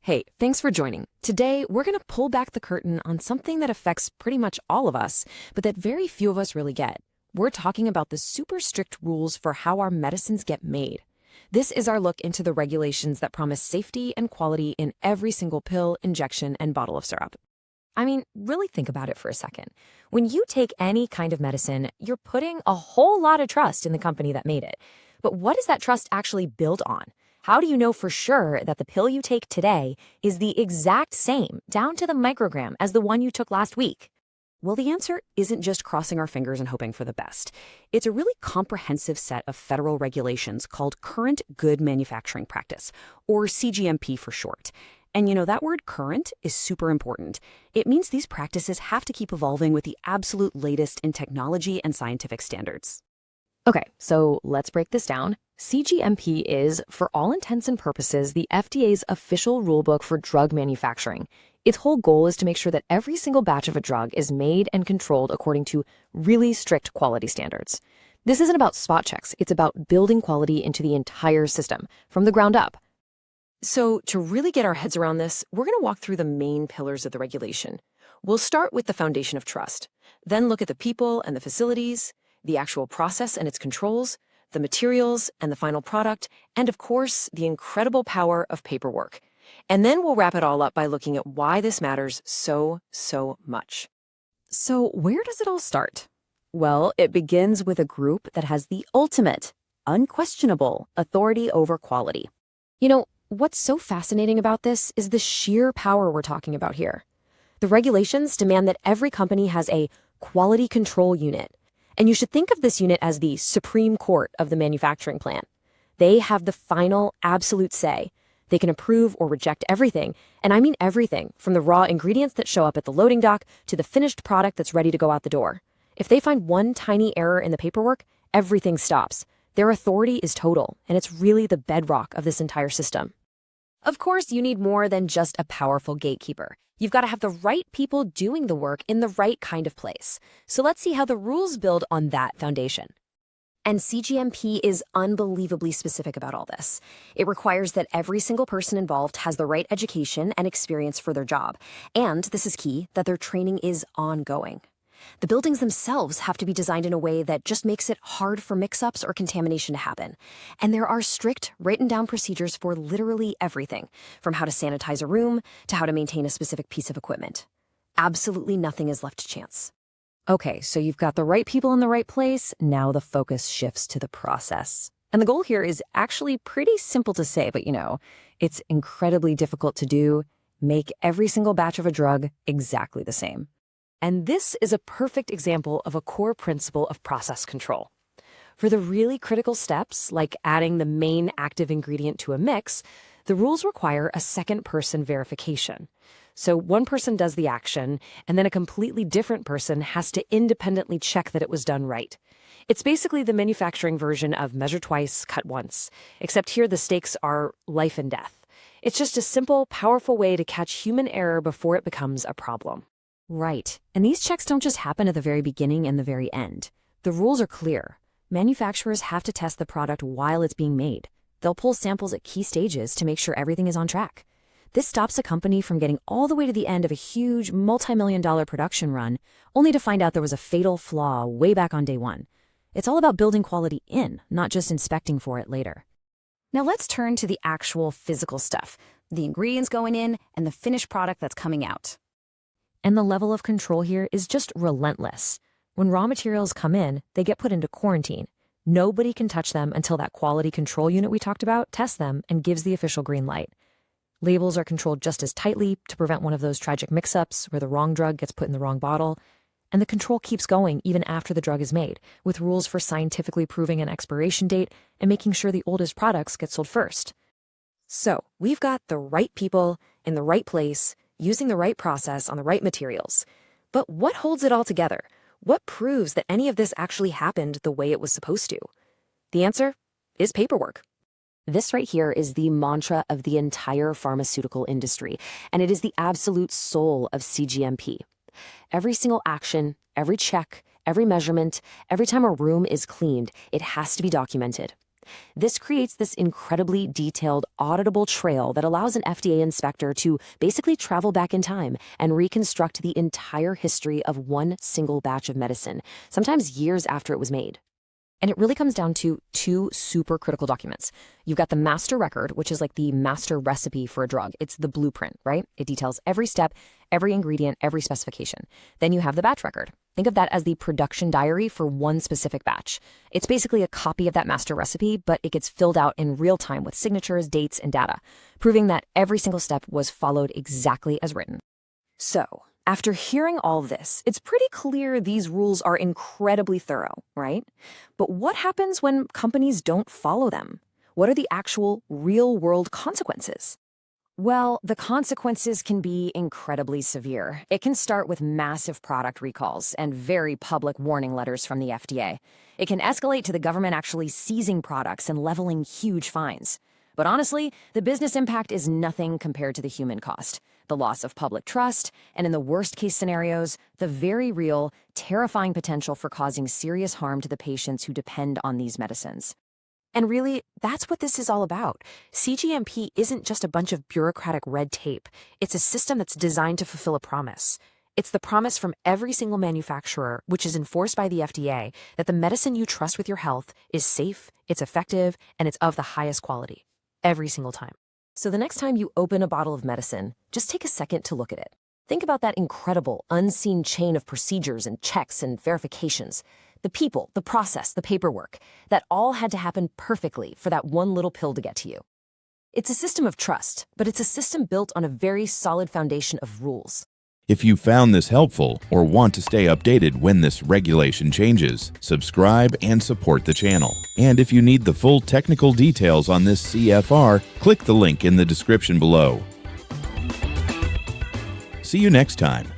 Hey, thanks for joining. Today, we're going to pull back the curtain on something that affects pretty much all of us, but that very few of us really get. We're talking about the super strict rules for how our medicines get made. This is our look into the regulations that promise safety and quality in every single pill, injection, and bottle of syrup. I mean, really think about it for a second. When you take any kind of medicine, you're putting a whole lot of trust in the company that made it. But what is that trust actually built on? How do you know for sure that the pill you take today is the exact same, down to the microgram, as the one you took last week? Well, the answer isn't just crossing our fingers and hoping for the best. It's a really comprehensive set of federal regulations called Current Good Manufacturing Practice, or cGMP for short. And that word current is super important. It means these practices have to keep evolving with the absolute latest in technology and scientific standards. Okay, so let's break this down. cGMP is, for all intents and purposes, the FDA's official rulebook for drug manufacturing. Its whole goal is to make sure that every single batch of a drug is made and controlled according to really strict quality standards. This isn't about spot checks, it's about building quality into the entire system, from the ground up. So to really get our heads around this, we're going to walk through the main pillars of the regulation. We'll start with the foundation of trust, then look at the people and the facilities, the actual process and its controls, the materials and the final product, and of course, the incredible power of paperwork. And then we'll wrap it all up by looking at why this matters so much. So where does it all start? Well, it begins with a group that has the ultimate, unquestionable authority over quality. What's so fascinating about this is the sheer power we're talking about here. The regulations demand that every company has a quality control unit. And you should think of this unit as the Supreme Court of the manufacturing plant. They have the final, absolute say. They can approve or reject everything, and I mean everything, from the raw ingredients that show up at the loading dock to the finished product that's ready to go out the door. If they find one tiny error in the paperwork, everything stops. Their authority is total, and it's really the bedrock of this entire system. Of course, you need more than just a powerful gatekeeper. You've got to have the right people doing the work in the right kind of place. So let's see how the rules build on that foundation. And cGMP is unbelievably specific about all this. It requires that every single person involved has the right education and experience for their job. And this is key, that their training is ongoing. The buildings themselves have to be designed in a way that just makes it hard for mix-ups or contamination to happen. And there are strict, written-down procedures for literally everything, from how to sanitize a room to how to maintain a specific piece of equipment. Absolutely nothing is left to chance. Okay, so you've got the right people in the right place. Now the focus shifts to the process. And the goal here is actually pretty simple to say, but it's incredibly difficult to do. Make every single batch of a drug exactly the same. And this is a perfect example of a core principle of process control. For the really critical steps, like adding the main active ingredient to a mix, the rules require a second-person verification. So one person does the action, and then a completely different person has to independently check that it was done right. It's basically the manufacturing version of measure twice, cut once, except here the stakes are life and death. It's just a simple, powerful way to catch human error before it becomes a problem. Right. And these checks don't just happen at the very beginning and the very end. The rules are clear. Manufacturers have to test the product while it's being made. They'll pull samples at key stages to make sure everything is on track. This stops a company from getting all the way to the end of a huge multi-million-dollar production run, only to find out there was a fatal flaw way back on day one. It's all about building quality in, not just inspecting for it later. Now let's turn to the actual physical stuff, the ingredients going in and the finished product that's coming out. And the level of control here is just relentless. When raw materials come in, they get put into quarantine. Nobody can touch them until that quality control unit we talked about tests them and gives the official green light. Labels are controlled just as tightly to prevent one of those tragic mix-ups where the wrong drug gets put in the wrong bottle. And the control keeps going even after the drug is made, with rules for scientifically proving an expiration date and making sure the oldest products get sold first. So we've got the right people in the right place, using the right process on the right materials. But what holds it all together? What proves that any of this actually happened the way it was supposed to? The answer is paperwork. This right here is the mantra of the entire pharmaceutical industry, and it is the absolute soul of cGMP. Every single action, every check, every measurement, every time a room is cleaned, it has to be documented. This creates this incredibly detailed, auditable trail that allows an FDA inspector to basically travel back in time and reconstruct the entire history of one single batch of medicine, sometimes years after it was made. And it really comes down to two super critical documents. You've got the master record, which is like the master recipe for a drug. It's the blueprint, right? It details every step, every ingredient, every specification. Then you have the batch record. Think of that as the production diary for one specific batch. It's basically a copy of that master recipe, but it gets filled out in real time with signatures, dates, and data, proving that every single step was followed exactly as written. So, after hearing all this, it's pretty clear these rules are incredibly thorough, right? But what happens when companies don't follow them? What are the actual real-world consequences? Well, the consequences can be incredibly severe. It can start with massive product recalls and very public warning letters from the FDA. It can escalate to the government actually seizing products and leveling huge fines. But honestly, the business impact is nothing compared to the human cost. The loss of public trust, and in the worst-case scenarios, the very real, terrifying potential for causing serious harm to the patients who depend on these medicines. And really, that's what this is all about. cGMP isn't just a bunch of bureaucratic red tape. It's a system that's designed to fulfill a promise. It's the promise from every single manufacturer, which is enforced by the FDA, that the medicine you trust with your health is safe, it's effective, and it's of the highest quality. Every single time. So the next time you open a bottle of medicine, just take a second to look at it. Think about that incredible, unseen chain of procedures and checks and verifications. The people, the process, the paperwork, that all had to happen perfectly for that one little pill to get to you. It's a system of trust, but it's a system built on a very solid foundation of rules. If you found this helpful or want to stay updated when this regulation changes, subscribe and support the channel. And if you need the full technical details on this CFR, click the link in the description below. See you next time.